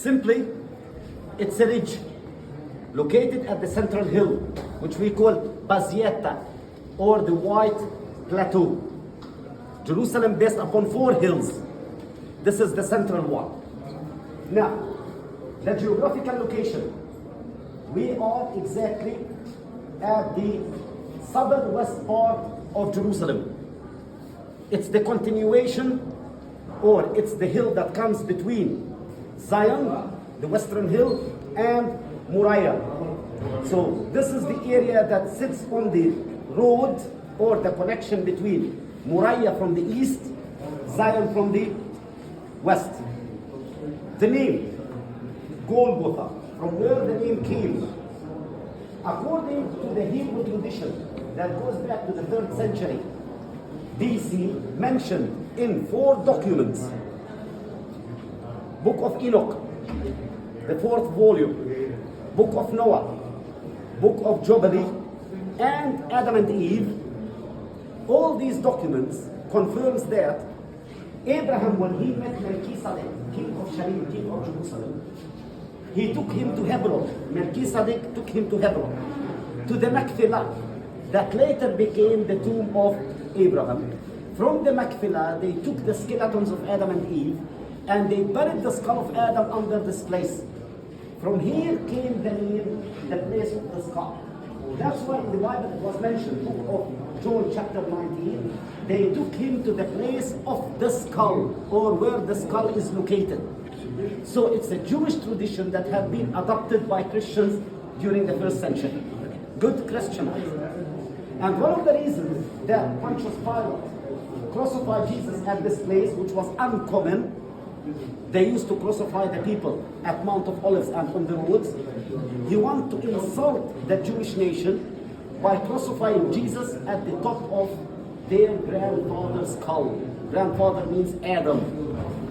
Simply, it's a ridge located at the central hill, which we call Bazieta, or the White Plateau. Jerusalem based upon 4 hills. This is the central one. Now, the geographical location. We are exactly at the southern west part of Jerusalem. It's the continuation, or it's the hill that comes between Zion, the western hill, and Moriah. So this is the area that sits on the road, or the connection between Moriah from the east, Zion from the west. The name, Golgotha, from where the name came, according to the Hebrew tradition that goes back to the 3rd century BC, mentioned in 4 documents. Book of Enoch, the 4th volume, Book of Noah, Book of Jubilee, and Adam and Eve. All these documents confirms that Abraham, when he met Melchizedek, king of Shalem, king of Jerusalem, he took him to Hebron. Melchizedek took him to Hebron, to the Machpelah, that later became the tomb of Abraham. From the Machpelah, they took the skeletons of Adam and Eve, and they buried the skull of Adam under this place. From here came the name, the place of the skull. That's why in the Bible it was mentioned, book of John chapter 19, they took him to the place of the skull, or where the skull is located. So it's a Jewish tradition that had been adopted by Christians during the 1st century. Good Christians. And one of the reasons that Pontius Pilate crucified Jesus at this place, which was uncommon, they used to crucify the people at Mount of Olives and on the roads. He wanted to insult the Jewish nation by crucifying Jesus at the top of their grandfather's skull. Grandfather means Adam.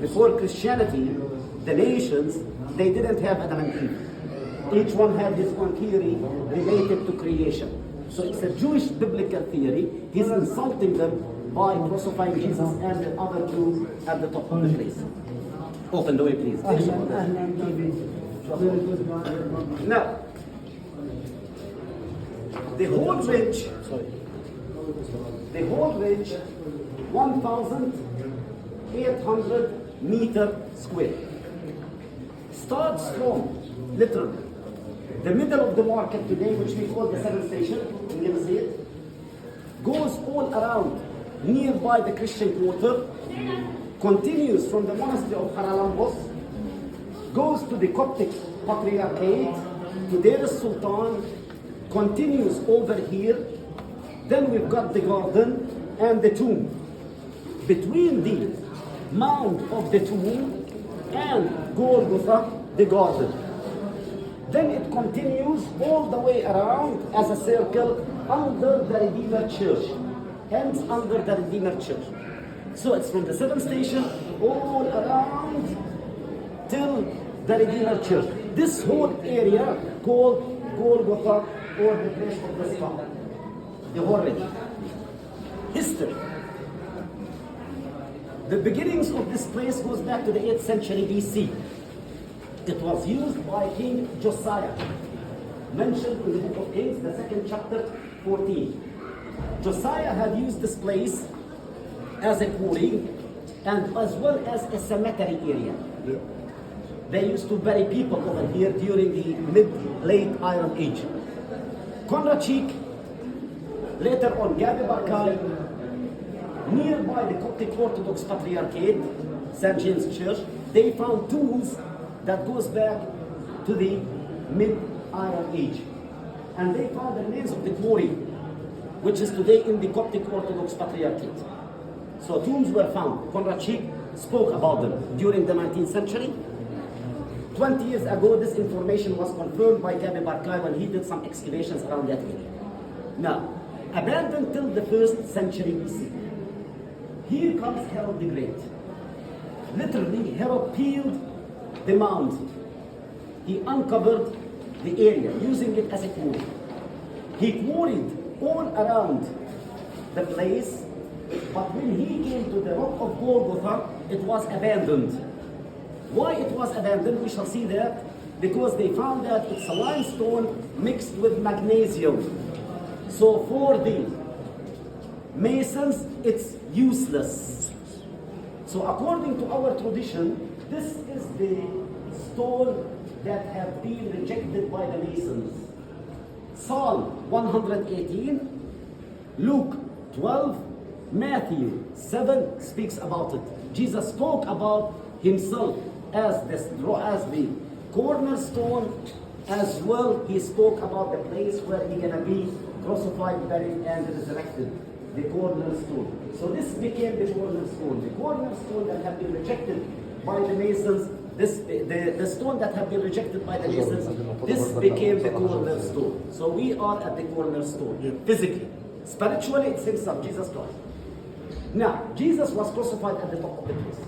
Before Christianity, the nations, they didn't have Adam and Eve. Each one had his own theory related to creation. So it's a Jewish biblical theory. He's insulting them by crucifying Jesus and the other two at the top of the place. Open the way, please. Now, the whole ridge, 1,800 meter square, starts from literally the middle of the market today, which we call the 7th station, you never see it, goes all around nearby the Christian quarter, continues from the monastery of Haralambos, goes to the Coptic Patriarchate, to Deir es-Sultan, continues over here, then we've got the garden and the tomb. Between the mound of the tomb and Golgotha, the garden. Then it continues all the way around as a circle under the Redeemer Church. Ends under the Redeemer Church. So it's from the 7th station all around till the Redeemer Church. This whole area called Golgotha, or the place of the skull. The whole ridge. History. The beginnings of this place goes back to the 8th century BC. It was used by King Josiah, mentioned in the book of Kings, the 2nd chapter, 14. Josiah had used this place as a quarry and as well as a cemetery area. They used to bury people over here during the mid-late Iron Age. Conrad Cheek, later on Gabi Barkay, nearby the Coptic Orthodox Patriarchate, St. James Church, they found tombs that goes back to the mid-Iron Age. And they found the remains of the quarry, which is today in the Coptic Orthodox Patriarchate. So tombs were found. Conrad Cheek spoke about them during the 19th century. 20 years ago, this information was confirmed by Gabi Barkay when he did some excavations around that area. Now, abandoned till the 1st century BC. Here comes Herod the Great. Literally, Herod peeled the mound. He uncovered the area, using it as a quarry. He quarried all around the place, but when he came to the rock of Golgotha, it was abandoned. Why it was abandoned, we shall see that, because they found that it's a limestone mixed with magnesium. So for the masons, it's useless. So according to our tradition, this is the stone that have been rejected by the masons. Psalm 118, Luke 12, Matthew 7 speaks about it. Jesus spoke about himself as the cornerstone. As well, he spoke about the place where he's gonna be crucified, buried, and resurrected. The cornerstone. So this became the cornerstone. The cornerstone that had been rejected by the masons. The stone that had been rejected by the masons. This became the cornerstone. So we are at the cornerstone physically. Spiritually, it's himself, Jesus Christ. Now, Jesus was crucified at the top of the place.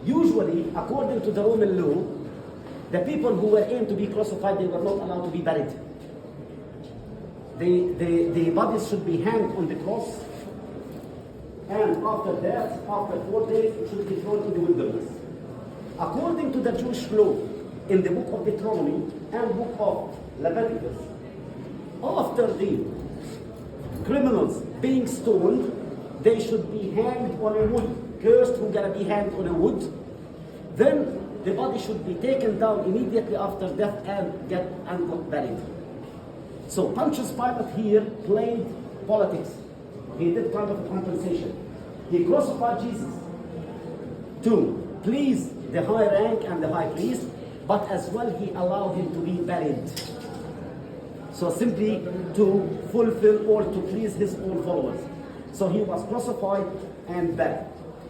Usually, according to the Roman law, the people who were aimed to be crucified, they were not allowed to be buried. The bodies should be hanged on the cross, and after that, after 4 days, it should be thrown in the wilderness. According to the Jewish law, in the book of Deuteronomy and book of Leviticus, after the criminals being stoned, they should be hanged on a wood. Cursed who gonna be hanged on a wood. Then the body should be taken down immediately after death and got buried. So Pontius Pilate here played politics. He did kind of compensation. He crucified Jesus to please the high rank and the high priest, but as well he allowed him to be buried. So simply to fulfill or to please his own followers. So he was crucified and buried.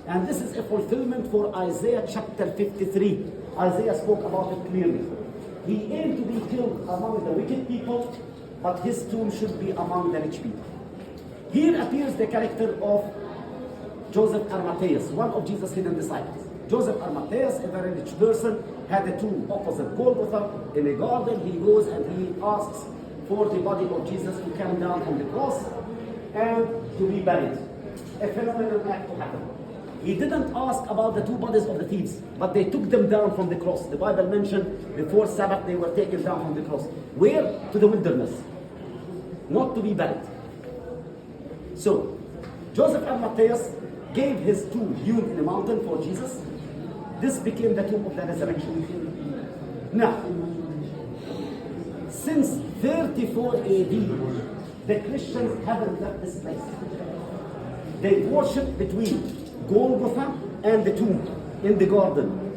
And this is a fulfillment for Isaiah chapter 53. Isaiah spoke about it clearly. He aimed to be killed among the wicked people, but his tomb should be among the rich people. Here appears the character of Joseph Arimatheus, one of Jesus' hidden disciples. Joseph Arimatheus, a very rich person, had a tomb opposite Golgotha in a garden. He goes and he asks for the body of Jesus to come down from the cross and to be buried. A phenomenal act to happen. He didn't ask about the two bodies of the thieves, but they took them down from the cross. The Bible mentioned before Sabbath they were taken down from the cross. Where? To the wilderness. Not to be buried. So, Joseph Arimatheus gave his tomb hewn in a mountain for Jesus. This became the tomb of the resurrection. Now, since 34 AD, the Christians haven't left this place. They worship between Golgotha and the tomb in the garden.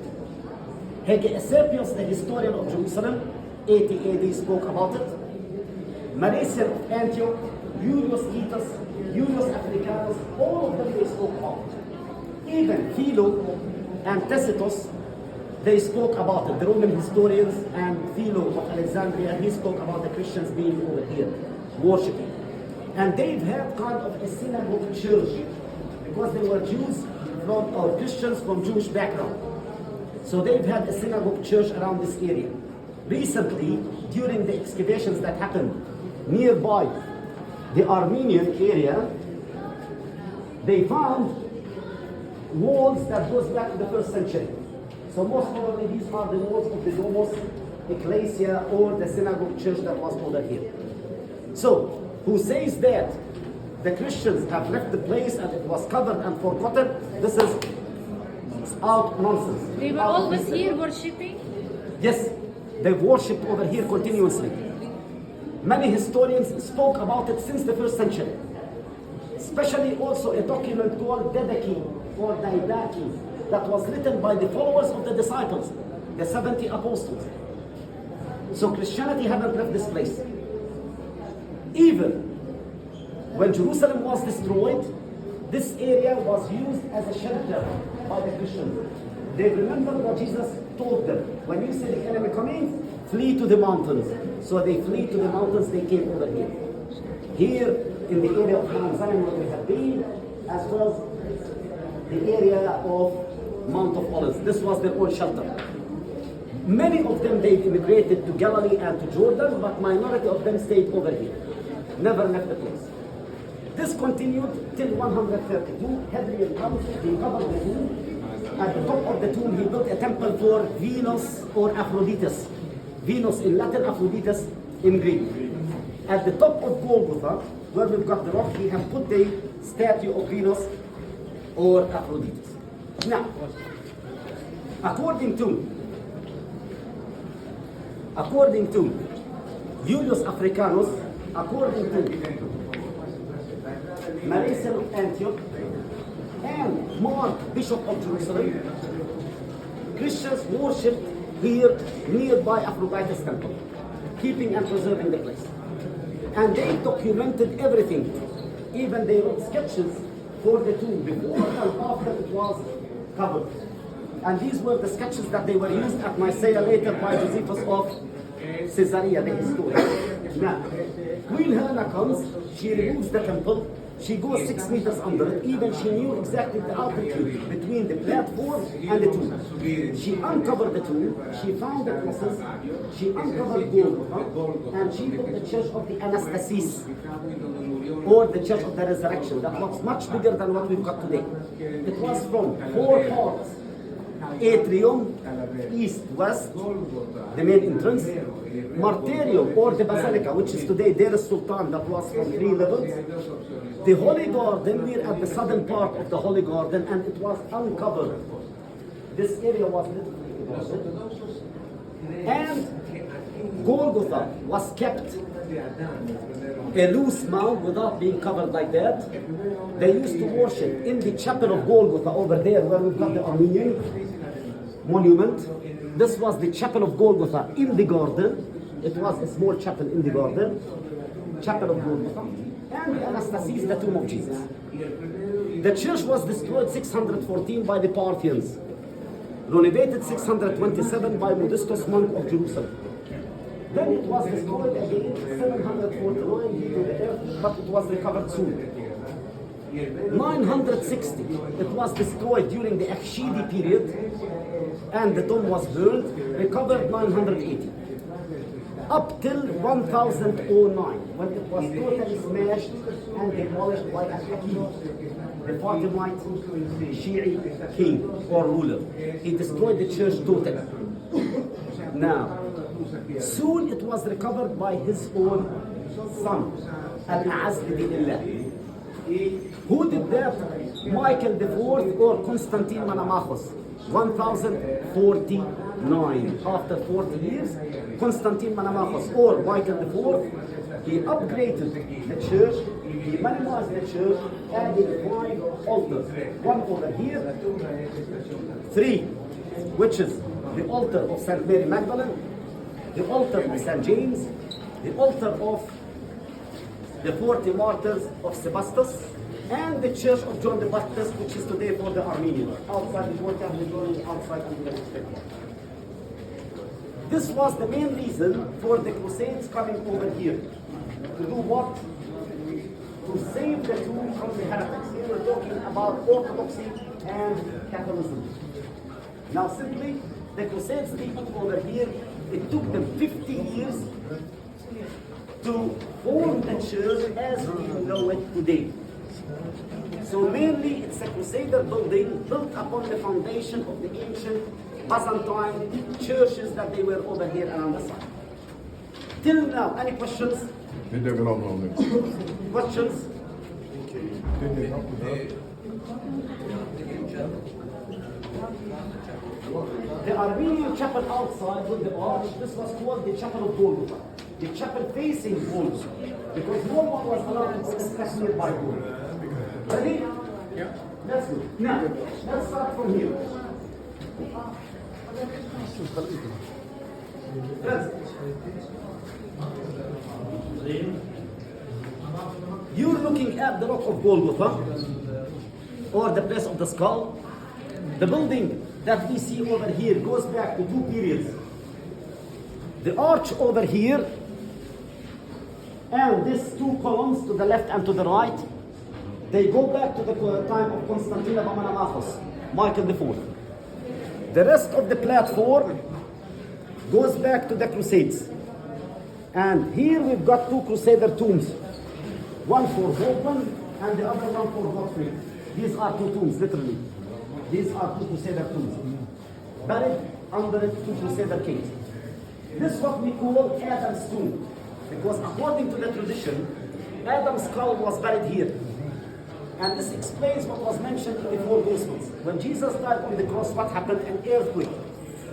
Hegesepius, the historian of Jerusalem, 80 AD, spoke about it. Manarios of Antioch, Julius Titus, Julius Africanus, all of them they spoke about it. Even Philo and Tacitus, they spoke about it. The Roman historians and Philo of Alexandria, he spoke about the Christians being over here, worshipping. And they've had kind of a synagogue church, because they were Jews or Christians from Jewish background. So they've had a synagogue church around this area. Recently, during the excavations that happened nearby the Armenian area, they found walls that goes back to the 1st century. So most probably these are the walls of the Domos Ecclesia or the synagogue church that was over here. So, who says that the Christians have left the place and it was covered and forgotten, this is out nonsense. They were always here worshipping? Yes, they've worshipped over here continuously. Many historians spoke about it since the 1st century. Especially also a document called Didache or Didache that was written by the followers of the disciples, the 70 apostles. So Christianity haven't left this place. Even when Jerusalem was destroyed, this area was used as a shelter by the Christians. They remembered what Jesus told them. When you see the enemy coming, flee to the mountains. So they flee to the mountains, they came over here. Here in the area of Mount Zion where we have been, as well as the area of Mount of Olives. This was their own shelter. Many of them, they immigrated to Galilee and to Jordan, but minority of them stayed over here. Never left the place. This continued till 132. Hadrian comes, he covered the tomb, at the top of the tomb, he built a temple for Venus or Aphroditus. Venus in Latin, Aphroditus in Greek. At the top of Golgotha, where we've got the rock, he have put the statue of Venus or Aphroditus. Now, according to Julius Africanus, according to Marius of Antioch, and Mark, Bishop of Jerusalem, Christians worshipped here nearby Aphrodite's temple, keeping and preserving the place. And they documented everything. Even they wrote sketches for the tomb before and after it was covered. And these were the sketches that they were used at Nicaea later by Josephus of Caesarea, the historian. Now, Queen Helena comes, she removes the temple, she goes 6 meters under it, even she knew exactly the altitude between the platform and the tomb. She uncovered the tomb, she found the crosses, she uncovered Golgotha, and she built the church of the Anastasis, or the church of the resurrection, that was much bigger than what we've got today. It was from 4 parts: atrium, east, west, the main entrance, martyrium, or the basilica, which is today Deir Sultan, that was from 3 levels, the Holy Garden. We're at the southern part of the Holy Garden, and it was uncovered. This area was literally covered. And Golgotha was kept a loose mound without being covered like that. They used to worship in the chapel of Golgotha over there, where we've got the Armenian monument. This was the chapel of Golgotha in the garden. It was a small chapel in the garden, chapel of Golgotha, and the Anastasis, the tomb of Jesus. The church was destroyed 614 by the Parthians, renovated 627 by Modestus, monk of Jerusalem. Then it was destroyed again 749 due to the earth, but it was recovered soon. 960, it was destroyed during the Akshidi period, and the dome was burned, recovered 980. Up till 1009, when it was totally smashed and demolished by Al-Hakim, the Fatimite Shi'i king or ruler. He destroyed the church totally. Now, soon it was recovered by his own son, Al-A'az Bidillah. Who did that? Michael IV or Constantine Manamachos, 1049. After 40 years, Constantine Manamachos or Michael IV, he upgraded the church, he minimized the church, adding 5 altars. 1 over here, 3, which is the altar of St. Mary Magdalene, the altar of St. James, the altar of the 40 martyrs of Sebastus, and the church of John the Baptist, which is today for the Armenians, outside the water and the going outside and the next. This was the main reason for the Crusades coming over here. To do what? To save the tomb from the heretics. Here we're talking about Orthodoxy and Catholicism. Now simply, the Crusades people over here, it took them 50 years to form the church as we know it today. So mainly it's a Crusader building built upon the foundation of the ancient Byzantine churches that they were over here and on the side. Till now, any questions? Questions? The Armenian chapel outside with the arch, this was called the Chapel of Golgotha. The chapel facing Golgotha, because no one was allowed to access nearby Golgotha. Ready? Yeah. Let's go. Now, let's start from here. Friends, you're looking at the rock of Golgotha, or the place of the skull. The building that we see over here goes back to 2 periods. The arch over here, and these 2 columns to the left and to the right, they go back to the time of Constantine Manamachos, Michael IV. The rest of the platform goes back to the Crusades. And here we've got 2 Crusader tombs. One for Vulcan and the other one for Gottfried. These are 2 tombs, literally. These are two Crusader tombs. Buried under it, two Crusader kings. This is what we call Adam's tomb. Because according to the tradition, Adam's skull was buried here. And this explains what was mentioned in the four Gospels. When Jesus died on the cross, what happened? An earthquake.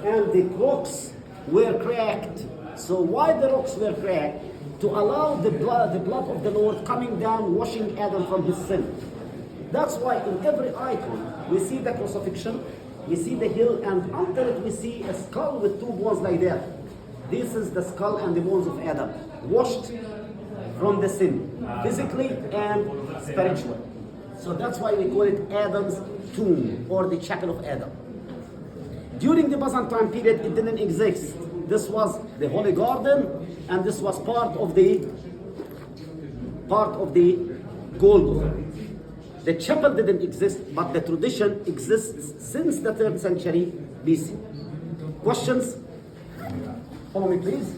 And the rocks were cracked. So why the rocks were cracked? To allow the blood of the Lord coming down, washing Adam from his sin. That's why in every icon, we see the crucifixion, we see the hill, and under it we see a skull with two bones like that. This is the skull and the bones of Adam, washed from the sin, physically and spiritually. So that's why we call it Adam's tomb, or the chapel of Adam. During the Byzantine period, it didn't exist. This was the Holy Garden, and this was part of the Golgotha. The chapel didn't exist, but the tradition exists since the 3rd century BC. Questions? Follow me, please.